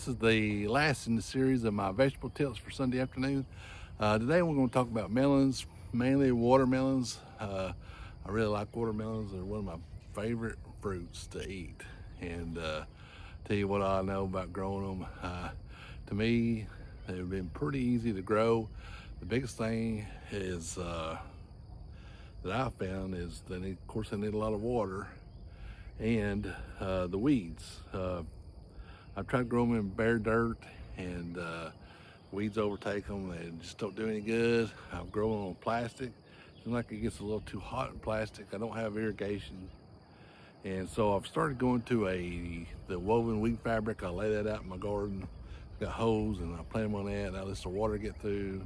This is the last in the series of my vegetable tips for Sunday afternoon. Today we're going to talk about melons, mainly watermelons. I really like watermelons. They're one of my favorite fruits to eat. And tell you what I know about growing them. To me, they've been pretty easy to grow. The biggest thing is that I found is that of course they need a lot of water and the weeds. I've tried growing them in bare dirt and weeds overtake them. They just don't do any good. I've grown them on plastic. Seems like it gets a little too hot in plastic. I don't have irrigation. And so I've started going to the woven wheat fabric. I lay that out in my garden. Got hose and I plant them on that. I let the water get through.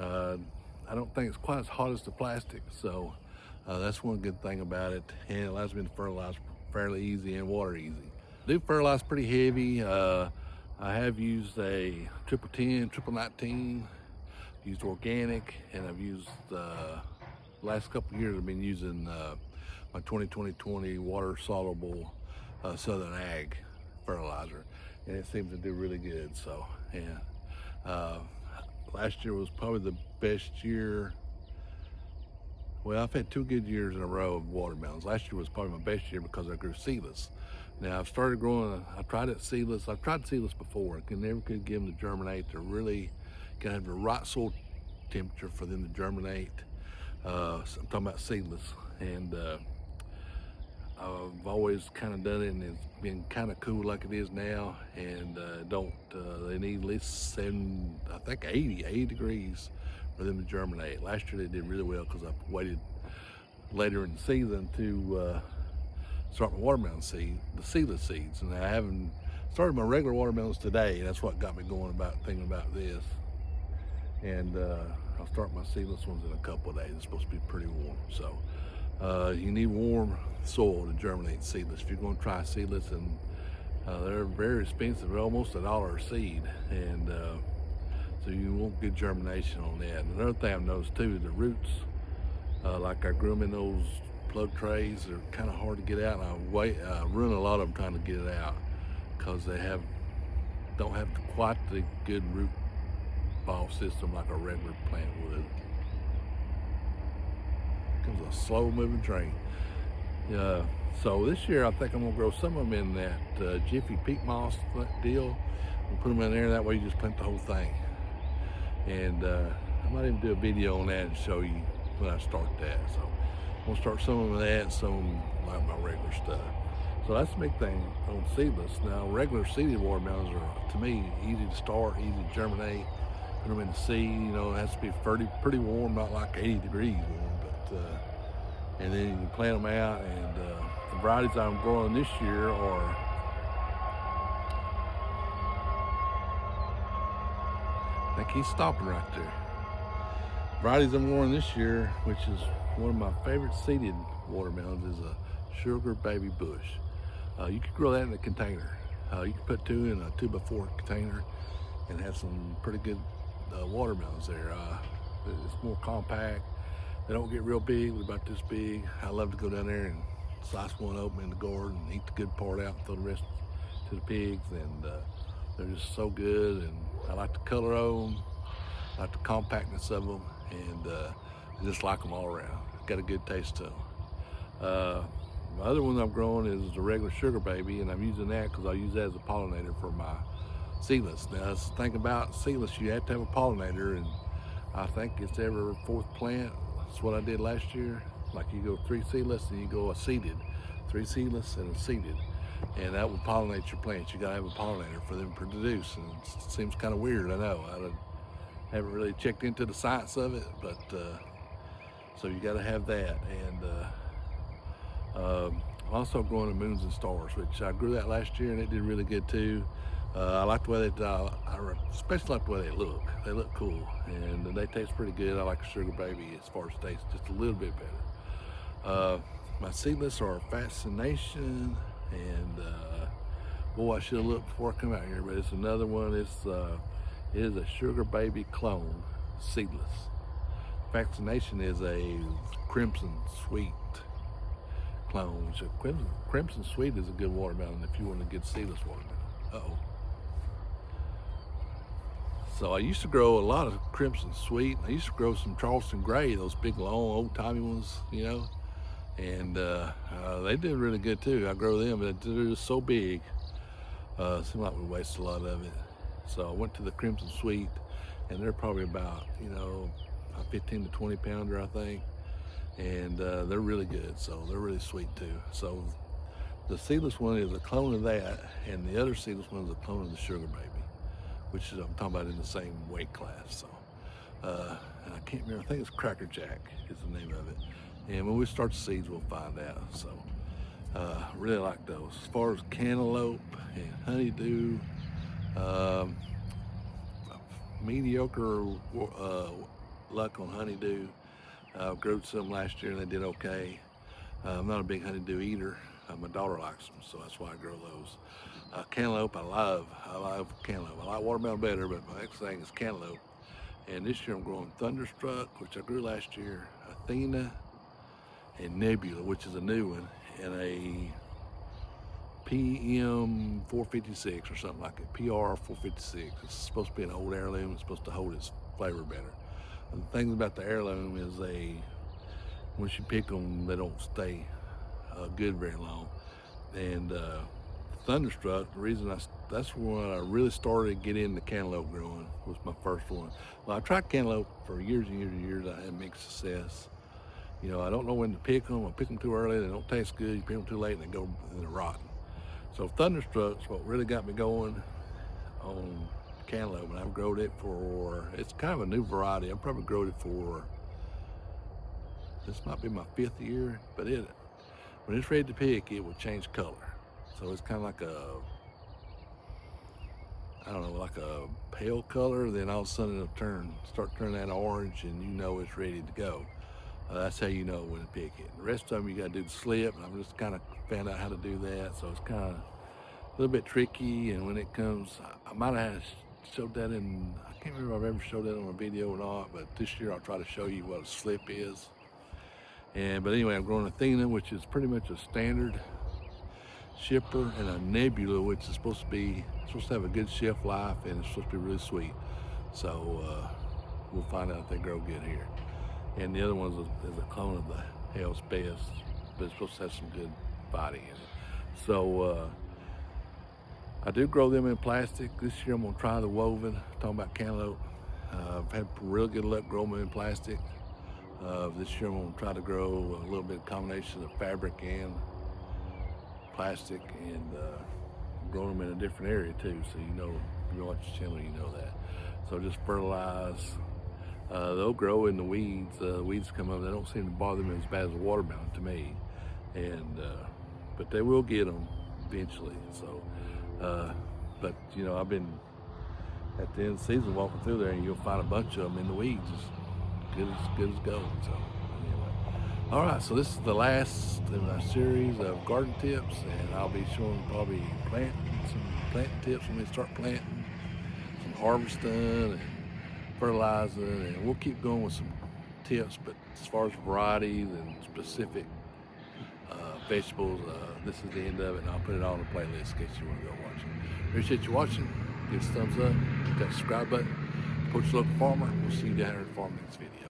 I don't think it's quite as hot as the plastic. So that's one good thing about it. And it allows me to fertilize fairly easy and water easy. Do fertilize pretty heavy. I have used a 1010, 19, used organic, and I've used last couple of years I've been using my 20-20-20 water soluble Southern Ag fertilizer, and it seems to do really good. So, yeah, last year was probably the best year. Well, I've had 2 good years in a row of watermelons. Last year was probably my best year because I grew seedless. Now I've started growing, I tried it seedless. I've tried seedless before. I never could get them to germinate. They're really gotta have the right soil temperature for them to germinate. So I'm talking about seedless. And I've always kind of done it, and it's been kind of cool like it is now. And they need at least 80 degrees for them to germinate. Last year they did really well because I waited later in the season to start my watermelon the seedless seeds, and I haven't started my regular watermelons today. That's what got me going about thinking about this. And I'll start my seedless ones in a couple of days. It's supposed to be pretty warm, so you need warm soil to germinate seedless. If you're going to try seedless, and they're very expensive, they're almost $1 a seed, and so you won't get germination on that. And another thing I've noticed too, the roots, like I grew them in those plug trays, they're kind of hard to get out, and I ruin a lot of them trying to get it out because they don't have quite the good root ball system like a regular plant would. It comes a slow moving train. So this year I think I'm gonna grow some of them in that Jiffy peat moss deal and put them in there. That way you just plant the whole thing. And I might even do a video on that and show you when I start that. So I'm gonna start some of that, some like my regular stuff. So that's the big thing on seedless. Now regular seeded watermelons are, to me, easy to start, easy to germinate. Put them in the seed, you know, it has to be pretty warm, not like 80 degrees warm, but and then you can plant them out. And the varieties I'm growing this year are I think he's stopping right there. Varieties I'm growing this year, which is one of my favorite seeded watermelons, is a sugar baby bush. You can grow that in a container. You can put 2 in a 2x4 container and have some pretty good watermelons there. It's more compact. They don't get real big. They're about this big. I love to go down there and slice one open in the garden and eat the good part out and throw the rest to the pigs. And they're just so good. And I like the color of them. I like the compactness of them. And I just like them all around. Got a good taste to them. My other one I'm growing is the regular sugar baby, and I'm using that because I use that as a pollinator for my seedless. Now, the thing about seedless, you have to have a pollinator, and I think it's every 4th plant. That's what I did last year. Like you go 3 seedless and you go a seeded, 3 seedless and a seeded, and that will pollinate your plants. You gotta have a pollinator for them to produce, and it seems kind of weird, I know. I haven't really checked into the science of it, but so you gotta have that. And also growing the moons and stars, which I grew that last year and it did really good too. I like the way I especially like the way they look. They look cool and they taste pretty good. I like a sugar baby as far as taste, just a little bit better. My seedless are Fascination, and boy, I should have looked before I come out here, but it's another one. It is a sugar baby clone seedless. Fascination is a crimson sweet clone. So crimson sweet is a good watermelon if you want to get seedless watermelon. Uh-oh. So I used to grow a lot of crimson sweet. I used to grow some Charleston gray, those big long old timey ones, you know, and they did really good too. I grow them, but they're just so big. Seemed like we wasted a lot of it. So I went to the crimson sweet, and they're probably about, you know, a 15 to 20 pounder, I think, and they're really good. So they're really sweet too. So the seedless one is a clone of that, and the other seedless one is a clone of the Sugar Baby, which is, I'm talking about, in the same weight class. So and I can't remember, I think it's Cracker Jack is the name of it. And when we start the seeds, we'll find out. So really like those. As far as cantaloupe and honeydew, mediocre luck on honeydew. Grew some last year and they did okay. I'm not a big honeydew eater. My daughter likes them, so that's why I grow those. Cantaloupe, I love cantaloupe. I like watermelon better, but my next thing is cantaloupe. And this year I'm growing Thunderstruck, which I grew last year, Athena, and Nebula, which is a new one, and a PM 456 or something like it, PR 456. It's supposed to be an old heirloom. It's supposed to hold its flavor better. And the thing about the heirloom is once you pick them, they don't stay good very long. And Thunderstruck, the reason that's when I really started to get into cantaloupe growing, was my first one. Well, I tried cantaloupe for years and years and years. I had mixed success. You know, I don't know when to pick them. I pick them too early, they don't taste good. You pick them too late and they go in the rotten. So Thunderstruck's what really got me going on cantaloupe, and I've grown it for, it's kind of a new variety. I've probably grown it for, this might be my 5th year, but when it's ready to pick, it will change color. So it's kind of like I don't know, like a pale color, then all of a sudden it'll start turning that orange, and you know it's ready to go. That's how you know when to pick it. The rest of them you gotta do the slip, and I've just kind of found out how to do that, so it's kind of a little bit tricky. And when it comes, I might have showed that in, I can't remember if I've ever showed that on a video or not, but this year I'll try to show you what a slip is. But anyway, I'm growing Athena, which is pretty much a standard shipper, and a Nebula, which is supposed to have a good shelf life, and it's supposed to be really sweet. So we'll find out if they grow good here. And the other one is a clone of the Hell's Best, but it's supposed to have some good body in it. So I do grow them in plastic. This year I'm gonna try the woven, talking about cantaloupe. I've had real good luck growing them in plastic. This year I'm gonna try to grow a little bit of combination of fabric and plastic, and grow them in a different area too. So you know, if you watch the channel, you know that. So just fertilize. They'll grow in the weeds. Weeds come up. They don't seem to bother them as bad as a watermelon to me, and but they will get them eventually. So, but you know, I've been at the end of the season walking through there, and you'll find a bunch of them in the weeds, as good as gold. So anyway, all right. So this is the last in my series of garden tips, and I'll be showing probably some planting tips when we start planting, some harvesting, and fertilizing, and we'll keep going with some tips. But as far as varieties and specific vegetables, this is the end of it, and I'll put it all on the playlist in case you want to go watch it. Appreciate you watching. Give us a thumbs up, hit that subscribe button, support your local farmer. We'll see you down here at the farm next video.